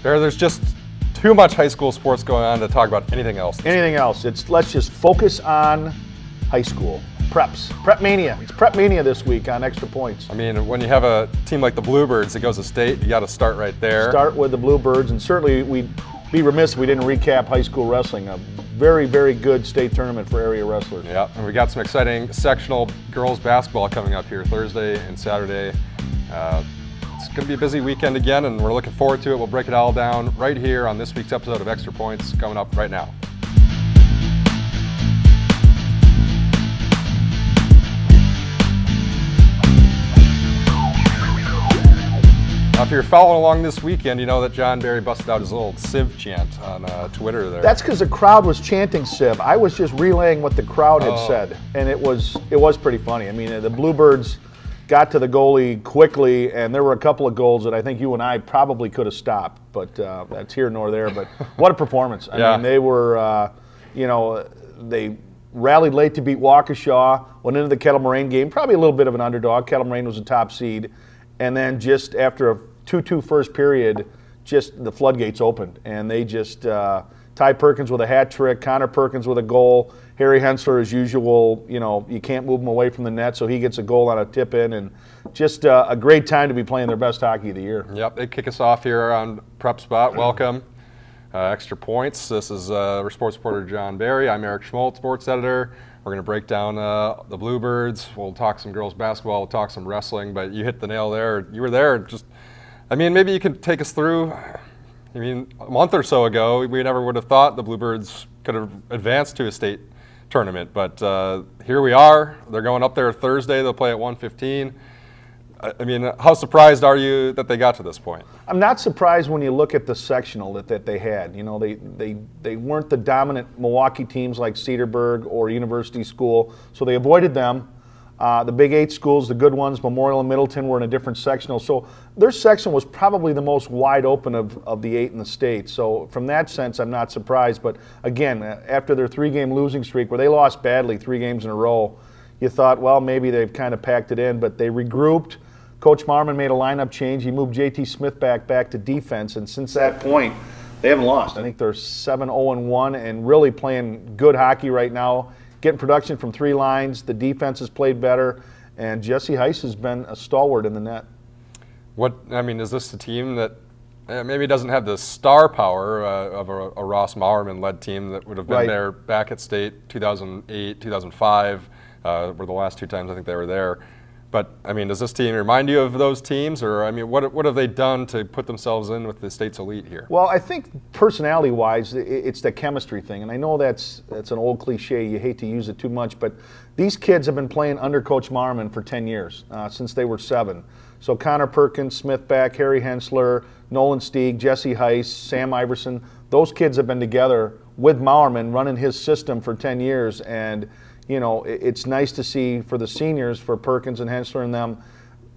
There's just too much high school sports going on to talk about anything else. Let's just focus on high school. Prep Mania. It's Prep Mania this week on Extra Points. I mean, when you have a team like the Bluebirds that goes to state, you got to start right there. Start with the Bluebirds, and certainly we'd be remiss if we didn't recap high school wrestling. A very, very good state tournament for area wrestlers. Yeah, and we got some exciting sectional girls basketball coming up here Thursday and Saturday. It's going to be a busy weekend again, and we're looking forward to it. We'll break it all down right here on this week's episode of Extra Points, coming up right now. If you're following along this weekend, you know that John Barry busted out his little Civ chant on Twitter there. That's because the crowd was chanting Civ. I was just relaying what the crowd had said, and it was pretty funny. I mean, the Bluebirds got to the goalie quickly, and there were a couple of goals that I think you and I probably could have stopped, but that's here nor there. But what a performance. I mean, they were, they rallied late to beat Waukesha, went into the Kettle Moraine game, probably a little bit of an underdog. Kettle Moraine was a top seed. And then just after a 2-2 first period, just the floodgates opened. And they just, Ty Perkins with a hat trick, Connor Perkins with a goal, Harry Hensler as usual, you can't move him away from the net, so he gets a goal on a tip-in. And just a great time to be playing their best hockey of the year. Yep, they kick us off here on Prep Spot. Welcome. Extra Points. This is sports reporter John Barry. I'm Eric Schmolt, sports editor. We're going to break down the Bluebirds. We'll talk some girls basketball. We'll talk some wrestling. But you hit the nail there. You were there. Maybe you can take us through. I mean, a month or so ago, we never would have thought the Bluebirds could have advanced to a state tournament. But here we are. They're going up there Thursday. They'll play at 1:15. I mean, how surprised are you that they got to this point? I'm not surprised when you look at the sectional that they had. They weren't the dominant Milwaukee teams like Cedarburg or University School, so they avoided them. The Big 8 schools, the good ones, Memorial and Middleton, were in a different sectional. So their section was probably the most wide open of the 8 in the state. So from that sense, I'm not surprised. But again, after their 3-game losing streak, where they lost badly 3 games in a row, you thought, well, maybe they've kind of packed it in. But they regrouped. Coach Marmon made a lineup change. He moved J.T. Smith back to defense, and since that point, they haven't lost. I think they're 7-0-1 and really playing good hockey right now, getting production from 3 lines. The defense has played better, and Jesse Heiss has been a stalwart in the net. Is this a team that maybe doesn't have the star power of a Ross Maurerman-led team that would have been there back at state 2008, 2005, were the last 2 times I think they were there. But, does this team remind you of those teams? Or, what have they done to put themselves in with the state's elite here? Well, I think personality-wise, it's the chemistry thing. And I know that's an old cliche. You hate to use it too much. But these kids have been playing under Coach Marmon for 10 years, since they were 7. So Connor Perkins, Smith back, Harry Hensler, Nolan Stieg, Jesse Heiss, Sam Iverson. Those kids have been together with Maurerman running his system for 10 years. And it's nice to see for the seniors, for Perkins and Hensler and them,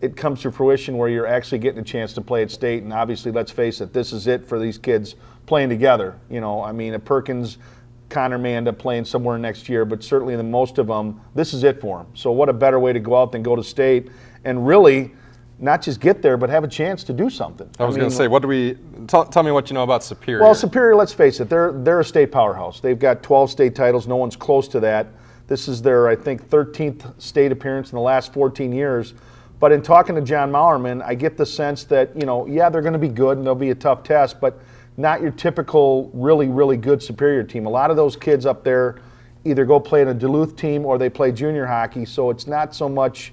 it comes to fruition where you're actually getting a chance to play at state. And obviously, let's face it, this is it for these kids playing together. A Perkins, Connor may end up playing somewhere next year, but certainly the most of them, this is it for them. So what a better way to go out than go to state and really not just get there, but have a chance to do something. I was going to say, tell me what you know about Superior. Well, Superior, let's face it, they're a state powerhouse. They've got 12 state titles. No one's close to that. This is their, I think, 13th state appearance in the last 14 years. But in talking to John Maurerman, I get the sense that, they're going to be good and they'll be a tough test, but not your typical really, really good Superior team. A lot of those kids up there either go play in a Duluth team or they play junior hockey, so it's not so much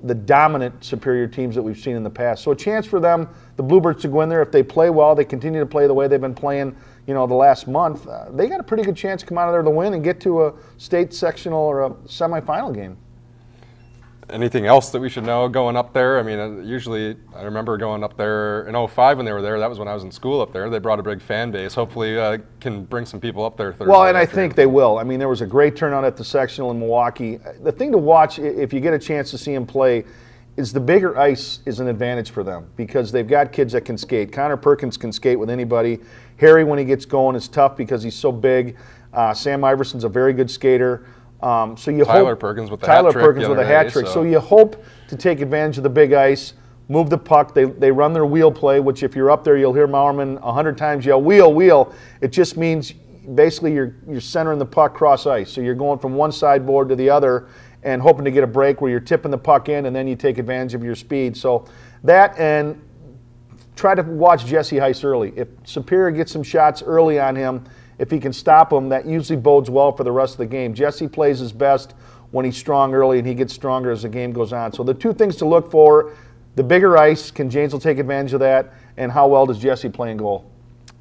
the dominant Superior teams that we've seen in the past. So a chance for them, the Bluebirds, to go in there. If they play well, they continue to play the way they've been playing, the last month, they got a pretty good chance to come out of there to win and get to a state sectional or a semifinal game. Anything else that we should know going up there? Usually I remember going up there in 2005 when they were there. That was when I was in school up there. They brought a big fan base. Hopefully can bring some people up there Thursday. Well, and I think they will. There was a great turnout at the sectional in Milwaukee. The thing to watch, if you get a chance to see them play, is the bigger ice is an advantage for them because they've got kids that can skate. Connor Perkins can skate with anybody. Harry, when he gets going, is tough because he's so big. Sam Iverson's a very good skater. Tyler Perkins with a hat trick. So you hope to take advantage of the big ice, move the puck. They run their wheel play, which if you're up there, you'll hear Mowerman 100 times yell, wheel, wheel. It just means basically you're centering the puck cross ice. So you're going from one sideboard to the other and hoping to get a break where you're tipping the puck in and then you take advantage of your speed. So that, and try to watch Jesse Heiss early. If Superior gets some shots early on him, if he can stop him, that usually bodes well for the rest of the game. Jesse plays his best when he's strong early, and he gets stronger as the game goes on. So the two things to look for, the bigger ice, can Janesville take advantage of that, and how well does Jesse play in goal?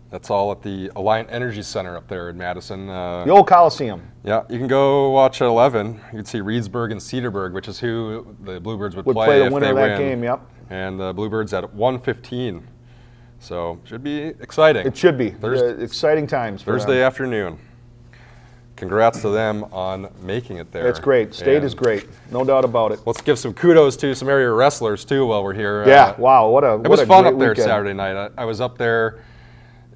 That's all at the Alliant Energy Center up there in Madison. The old Coliseum. Yeah, you can go watch at 11. You can see Reedsburg and Cedarburg, which is who the Bluebirds would play the if winner they of that win. game, yep. And the Bluebirds at 1:15. So should be exciting. It should be. Exciting times for Thursday them. afternoon. Congrats to them on making it there. It's great. State is great. No doubt about it. Let's give some kudos to some area wrestlers, too, while we're here. Yeah, wow. It was fun up there weekend. Saturday night. I was up there.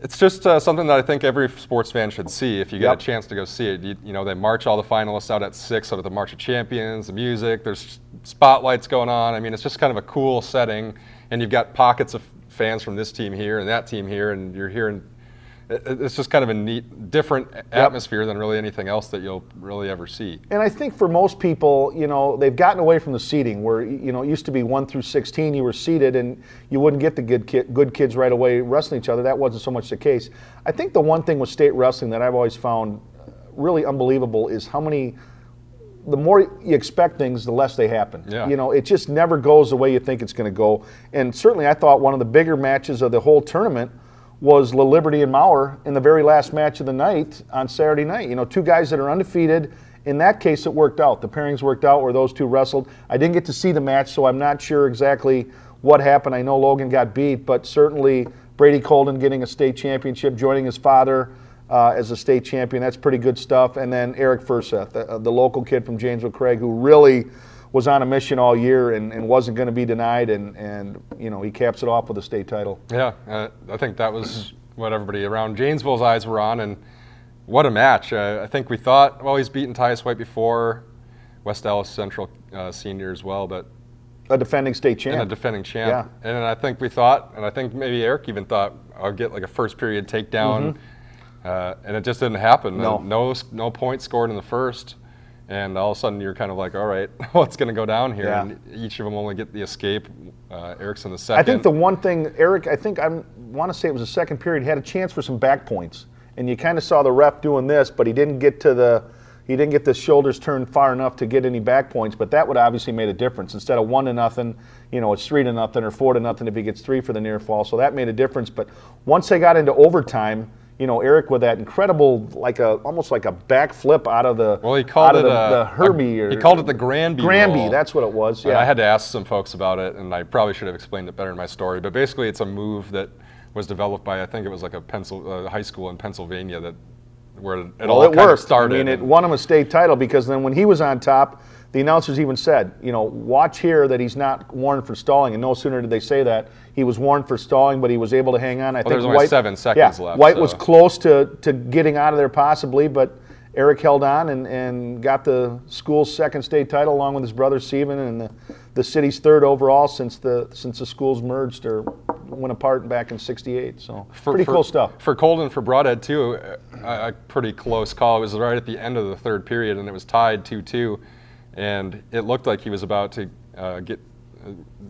It's just something that I think every sports fan should see if you get a chance to go see it. You know, they march all the finalists out at 6 out of the March of Champions, the music, there's spotlights going on. I mean, it's just kind of a cool setting, and you've got pockets of fans from this team here and that team here, and you're hearing. It's just kind of a neat, different atmosphere than really anything else that you'll really ever see. And I think for most people, you know, they've gotten away from the seating where, you know, it used to be 1 through 16, you were seated and you wouldn't get the good kids right away wrestling each other. That wasn't so much the case. I think the one thing with state wrestling that I've always found really unbelievable is how many, the more you expect things, the less they happen. Yeah. You know, it just never goes the way you think it's going to go. And certainly I thought one of the bigger matches of the whole tournament was La Liberty and Mauer in the very last match of the night on Saturday night. You know, two guys that are undefeated. In that case, it worked out. The pairings worked out where those two wrestled. I didn't get to see the match, so I'm not sure exactly what happened. I know Logan got beat, but certainly Brady Colden getting a state championship, joining his father as a state champion, that's pretty good stuff. And then Airk Furseth, the local kid from Janesville Craig, who really was on a mission all year and wasn't going to be denied, and you know, he caps it off with a state title. Yeah, I think that was what everybody around Janesville's eyes were on, and what a match. I think we thought, well, he's beaten Tyus White before, West Dallas Central senior as well, but a defending state champ. And a defending champ. Yeah. And I think we thought, and I think maybe Eric even thought, I'll get like a first period takedown, and it just didn't happen. No points scored in the first. And all of a sudden, you're kind of like, all right, what's going to go down here? Yeah. And each of them only get the escape. Eric's in the second. I think the one thing, Eric, I want to say it was the second period, he had a chance for some back points. And you kind of saw the ref doing this, but he didn't get the shoulders turned far enough to get any back points. But that would obviously made a difference. Instead of 1-0, you know, it's 3-0 or 4-0 if he gets 3 for the near fall. So that made a difference. But once they got into overtime, you know, Eric with that incredible, almost like a backflip out of the the Herbie. He called it the Granby roll. That's what it was. Yeah. And I had to ask some folks about it, and I probably should have explained it better in my story. But basically, it's a move that was developed by, I think it was like a high school in Pennsylvania where it all kind of started. I mean, it won him a state title because then when he was on top, the announcers even said, you know, watch here that he's not warned for stalling. And no sooner did they say that, he was warned for stalling, but he was able to hang on. I think there's only 7 seconds left. White was close to getting out of there possibly, but Eric held on and got the school's second state title along with his brother Steven, and the city's third overall since the schools merged or went apart back in '68. So pretty cool stuff. For Colden, for Broadhead too, a pretty close call. It was right at the end of the third period, and it was tied 2-2. And it looked like he was about to get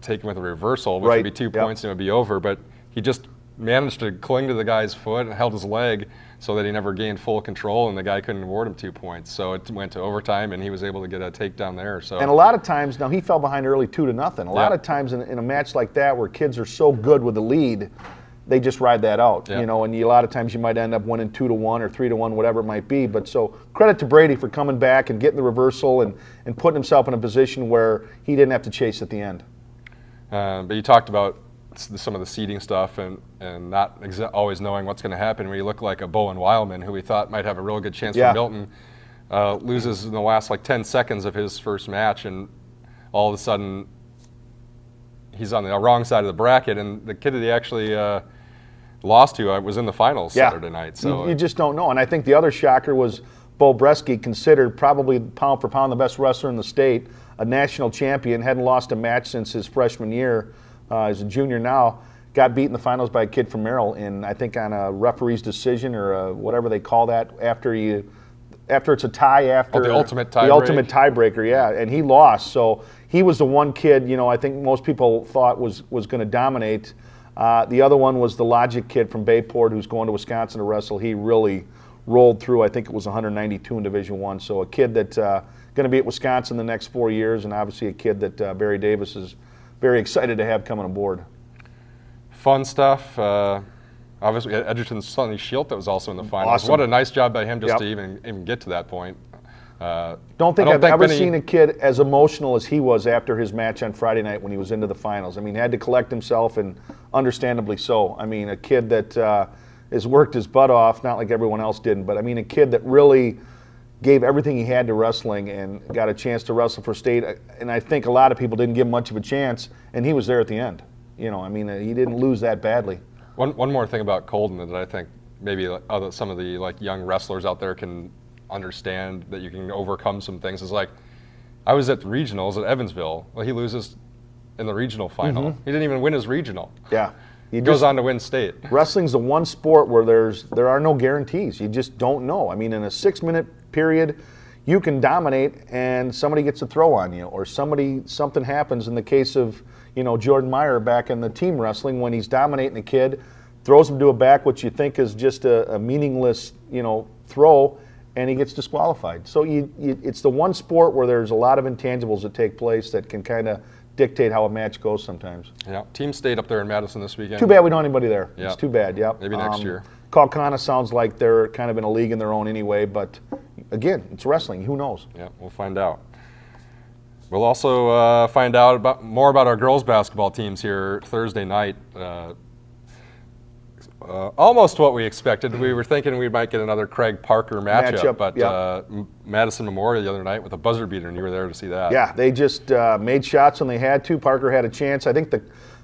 taken with a reversal, which would be 2 points and it would be over. But he just managed to cling to the guy's foot and held his leg so that he never gained full control, and the guy couldn't award him 2 points. So it went to overtime, and he was able to get a takedown there. So. And a lot of times, now he fell behind early 2-0. A lot of times in a match like that where kids are so good with the lead, they just ride that out, you know, and a lot of times you might end up winning 2-1 or 3-1, whatever it might be. But so credit to Brady for coming back and getting the reversal and putting himself in a position where he didn't have to chase at the end. But you talked about some of the seeding stuff and not always knowing what's going to happen. When you look like a Bowen Wildman, who we thought might have a real good chance for Milton, loses in the last 10 seconds of his first match, and all of a sudden he's on the wrong side of the bracket, and the kid that he actually lost to was in the finals Saturday night. So you just don't know. And I think the other shocker was Bo Bresky, considered probably pound for pound the best wrestler in the state, a national champion, hadn't lost a match since his freshman year, he's a junior now, got beat in the finals by a kid from Merrill in, I think, on a referee's decision or whatever they call that after it's a tie after the ultimate tie the ultimate tiebreaker, yeah, and he lost. So he was the one kid, I think most people thought was going to dominate. The other one was the Logic kid from Bayport who's going to Wisconsin to wrestle. He really rolled through. I think it was 192 in Division I. So a kid that's going to be at Wisconsin the next 4 years, and obviously a kid that Barry Davis is very excited to have coming aboard. Fun stuff. Obviously, Edgerton's Sonny Shield that was also in the finals. Awesome. What a nice job by him just to even get to that point. Don't think I've ever seen a kid as emotional as he was after his match on Friday night when he was into the finals. I mean, he had to collect himself, and understandably so. I mean, a kid that has worked his butt off, not like everyone else didn't, but I mean, a kid that really gave everything he had to wrestling and got a chance to wrestle for state. And I think a lot of people didn't give him much of a chance, and he was there at the end. I mean, he didn't lose that badly. One more thing about Colden that I think maybe some of the young wrestlers out there can understand that you can overcome some things is I was at the regionals at Evansville. Well, he loses in the regional final. He didn't even win his regional. Yeah. He goes on to win state. Wrestling's the one sport where there are no guarantees. You just don't know. I mean, in a 6-minute period, you can dominate and somebody gets a throw on you, or something happens. In the case of Jordan Meyer back in the team wrestling, when he's dominating a kid, throws him to a back, which you think is just a meaningless throw, and he gets disqualified. So it's the one sport where there's a lot of intangibles that take place that can kind of dictate how a match goes sometimes. Yeah, team state up there in Madison this weekend. Too bad we don't have anybody there. Yeah. It's too bad, yep. Maybe next year. Kalkana sounds like they're kind of in a league in their own anyway, but again, it's wrestling. Who knows? Yeah, we'll find out. We'll also find out more about our girls basketball teams here Thursday night. Almost what we expected. We were thinking we might get another Craig Parker matchup, but Madison Memorial the other night with a buzzer beater, and you were there to see that. Yeah, they just made shots when they had to. Parker had a chance. I think the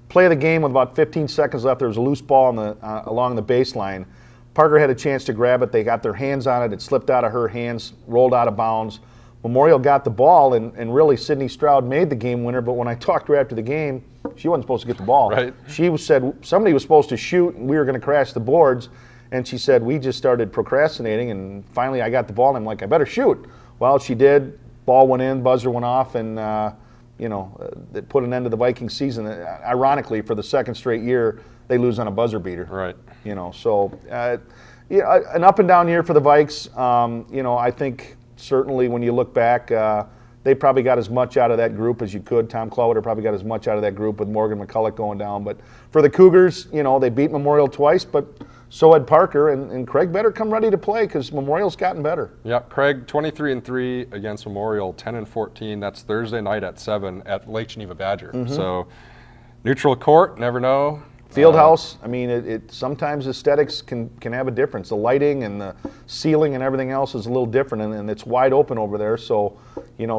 play of the game with about 15 seconds left, there was a loose ball along the baseline. Parker had a chance to grab it. They got their hands on it. It slipped out of her hands, rolled out of bounds. Memorial got the ball, and really Sydney Stroud made the game winner, but when I talked to her after the game, she wasn't supposed to get the ball. Right. She said somebody was supposed to shoot, and we were going to crash the boards, and she said, we just started procrastinating, and finally I got the ball, and I'm like, I better shoot. Well, she did. Ball went in, buzzer went off, and it put an end to the Viking season. Ironically, for the second straight year, they lose on a buzzer beater. Right. So an up and down year for the Vikes. I think certainly when you look back, they probably got as much out of that group as you could. Tom Clowder probably got as much out of that group with Morgan McCulloch going down. But for the Cougars, they beat Memorial twice, but so had Parker, and Craig better come ready to play because Memorial's gotten better. Yep, Craig 23-3 against Memorial, 10-14. That's Thursday night at 7 at Lake Geneva Badger. So neutral court, never know. Fieldhouse, I mean, it sometimes aesthetics can have a difference. The lighting and the ceiling and everything else is a little different, and it's wide open over there. So,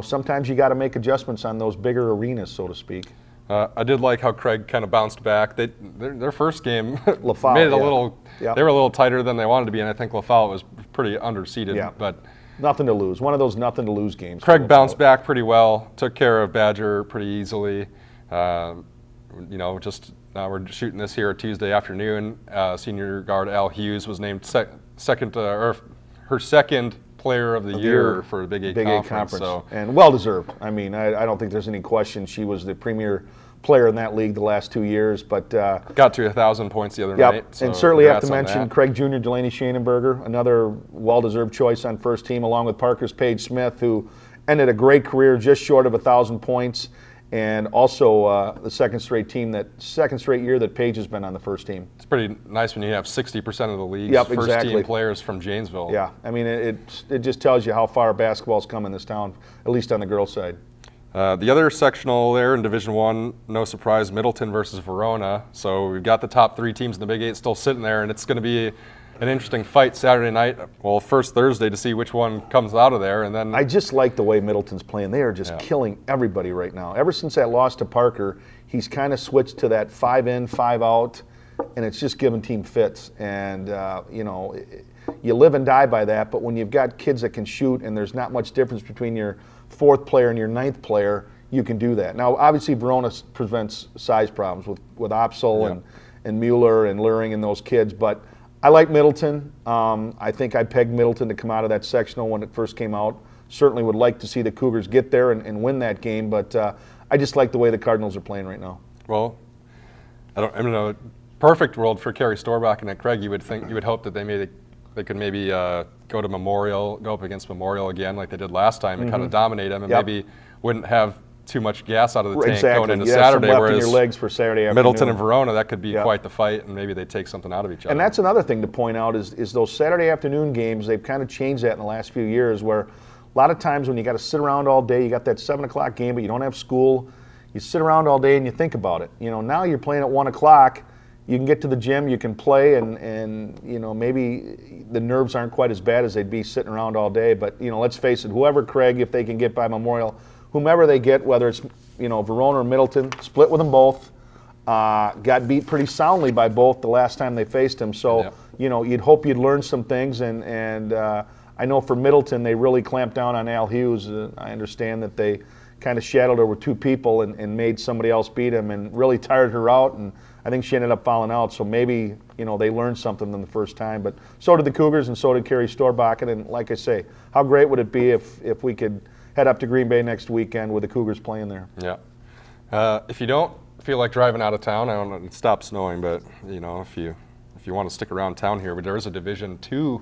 sometimes you got to make adjustments on those bigger arenas, so to speak. I did like how Craig kind of bounced back. Their first game LaFolle, made it a little. They were a little tighter than they wanted to be, and I think LaFolle was pretty underseated. Yeah. But nothing to lose. One of those nothing to lose games. Craig bounced back pretty well. Took care of Badger pretty easily. Just now we're shooting this here Tuesday afternoon. Senior guard Al Hughes was named her second player of the year for the Big Eight Conference. So. And well deserved. I mean, I don't think there's any question she was the premier player in that league the last 2 years. But got to 1,000 points the other night. So and certainly have to mention Craig Jr., Delaney Schanenberger, another well-deserved choice on first team, along with Parker's Paige Smith, who ended a great career just short of 1,000 points. And also the second straight year that Paige has been on the first team. It's pretty nice when you have 60% of the league's first team players from Janesville. Yeah, I mean it just tells you how far basketball's come in this town, at least on the girls' side. The other sectional there in Division I, no surprise, Middleton versus Verona. So we've got the top 3 teams in the Big Eight still sitting there, and it's going to be an interesting fight Saturday night. Well, first Thursday to see which one comes out of there, and then I just like the way Middleton's playing. They are just killing everybody right now. Ever since that loss to Parker, he's kind of switched to that 5 in, 5 out, and it's just giving team fits. And you live and die by that. But when you've got kids that can shoot, and there's not much difference between your 4th player and your 9th player, you can do that. Now, obviously, Verona prevents size problems with Opsel and Mueller and Luring and those kids, but I like Middleton. I think I pegged Middleton to come out of that sectional when it first came out. Certainly would like to see the Cougars get there and win that game, but I just like the way the Cardinals are playing right now. Well, I don't know. Perfect world for Kerry Storbach and Craig. You would hope that they could maybe go up against Memorial again like they did last time and kind of dominate them and maybe wouldn't have too much gas out of the tank going into Saturday. Some left in your legs for Saturday afternoon. Middleton and Verona, that could be quite the fight, and maybe they take something out of each other. And that's another thing to point out is those Saturday afternoon games. They've kind of changed that in the last few years, where a lot of times when you got to sit around all day, you got that 7 o'clock game, but you don't have school. You sit around all day and you think about it. Now you're playing at 1 o'clock. You can get to the gym, you can play, and maybe the nerves aren't quite as bad as they'd be sitting around all day. But let's face it, whoever Craig, if they can get by Memorial, whomever they get, whether it's Verona or Middleton, split with them both. Got beat pretty soundly by both the last time they faced him. So you'd hope you'd learn some things. And I know for Middleton, they really clamped down on Al Hughes. I understand that they kind of shadowed her with 2 people and made somebody else beat him and really tired her out. And I think she ended up fouling out, so maybe they learned something in the first time. But so did the Cougars, and so did Kerry Storbach. And like I say, how great would it be if we could head up to Green Bay next weekend with the Cougars playing there? Yeah. If you don't feel like driving out of town, I don't know, it stopped snowing, but if you want to stick around town here, but there is a Division II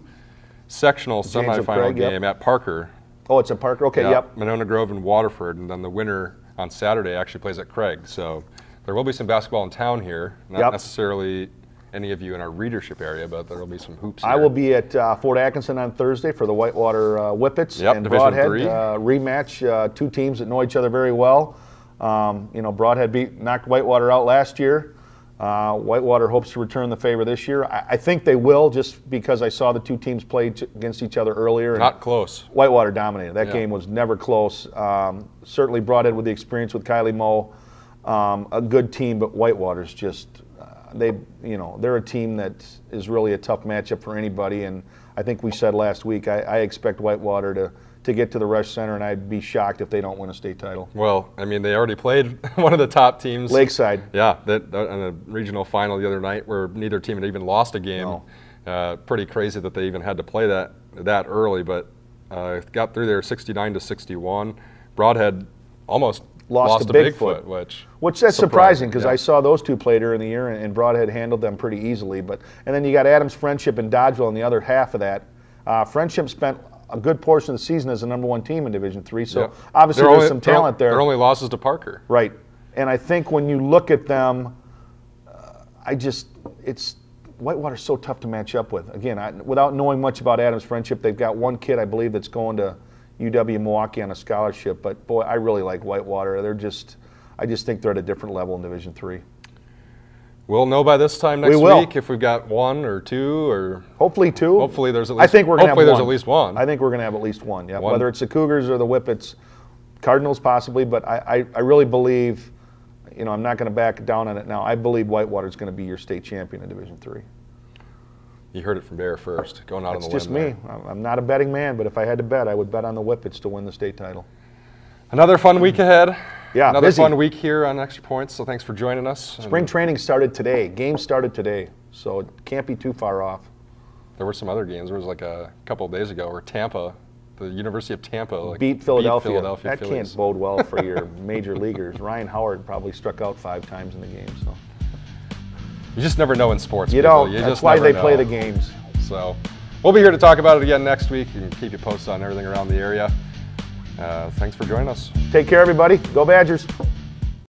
sectional semifinal game at Parker. Oh, it's at Parker. Okay, yep. Monona Grove and Waterford, and then the winner on Saturday actually plays at Craig. So there will be some basketball in town here, not necessarily any of you in our readership area, but there will be some hoops here. I will be at Fort Atkinson on Thursday for the Whitewater Whippets and Broadhead rematch. 2 teams that know each other very well. Broadhead knocked Whitewater out last year. Whitewater hopes to return the favor this year. I think they will, just because I saw the 2 teams play against each other earlier. Not close. Whitewater dominated. That game was never close. Certainly Broadhead with the experience with Kylie Moe. A good team, but Whitewater's just they're a team that is really a tough matchup for anybody. And I think we said last week I expect Whitewater to get to the Rush Center, and I'd be shocked if they don't win a state title. Well, I mean, they already played one of the top teams, Lakeside. Yeah, in a regional final the other night where neither team had even lost a game. No. Pretty crazy that they even had to play that early, but got through there 69-61. Broadhead almost lost to Bigfoot, which that's surprising because I saw those 2 play during the year, and Broadhead handled them pretty easily. And then you got Adams Friendship and Dodgeville in the other half of that. Friendship spent a good portion of the season as the number 1 team in Division III, so obviously there's some talent there. Their only losses to Parker. Right, and I think when you look at them, it's Whitewater's so tough to match up with. Again, without knowing much about Adams Friendship, they've got 1 kid, I believe, that's going to UW-Milwaukee on a scholarship, but boy, I really like Whitewater. I just think they're at a different level in Division III. We'll know by this time next week if we've got 1 or 2 or hopefully 2. Hopefully there's at least. I think we're going to have 1. There's at least 1. I think we're going to have at least 1. Yeah, whether it's the Cougars or the Whippets, Cardinals possibly, but I really believe. I'm not going to back down on it now. I believe Whitewater's going to be your state champion in Division III. You heard it from Bear first, going out on the limb. It's just me. I'm not a betting man, but if I had to bet, I would bet on the Whippets to win the state title. Another fun week ahead. Yeah, another busy. fun week here on Extra Points, so thanks for joining us. Spring training started today. Games started today, so it can't be too far off. There were some other games. There was like a couple of days ago where Tampa, the University of Tampa, beat Philadelphia. That Phillies. Can't bode well for your major leaguers. Ryan Howard probably struck out 5 times in the game. So you just never know in sports. You don't. That's why they play the games. So we'll be here to talk about it again next week and keep you posted on everything around the area. Thanks for joining us. Take care, everybody. Go Badgers.